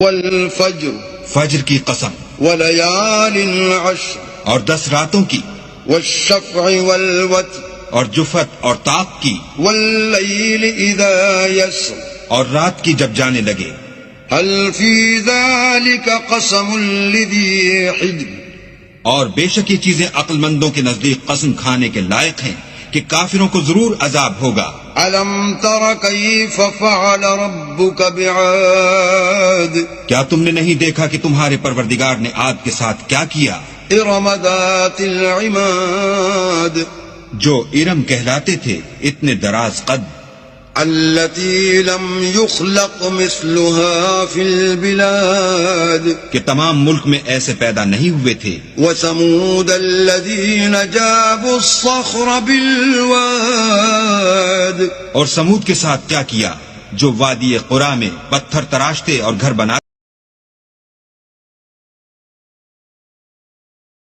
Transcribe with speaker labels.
Speaker 1: والفجر
Speaker 2: فجر کی قسم،
Speaker 1: وليال عشر
Speaker 2: اور 10 راتوں کی،
Speaker 1: والشفع والوتر
Speaker 2: اور جفت اور طاق کی،
Speaker 1: والليل إذا يسر
Speaker 2: اور رات کی جب جانے لگے۔
Speaker 1: هل في ذلك قسم لذي حجر
Speaker 2: اور بے شک یہ چیزیں عقل مندوں کے نزدیک قسم کھانے کے لائق ہیں کہ کافروں کو ضرور عذاب ہوگا۔
Speaker 1: ألم تر كيف فعل ربك بعاد
Speaker 2: کیا تم نے نہیں دیکھا کہ تمہارے پروردگار نے عاد کے ساتھ کیا کیا؟
Speaker 1: إرم ذات العماد
Speaker 2: جو ارم کہلاتے تھے، اتنے دراز قد،
Speaker 1: التي لم يخلق مثلها في البلاد
Speaker 2: کہ تمام ملک میں ایسے پیدا نہیں ہوئے تھے۔
Speaker 1: وثمود الذين جابوا الصخر بالواد
Speaker 2: اور سمود کے ساتھ کیا کیا جو وادی قرا میں پتھر تراشتے اور گھر بناتے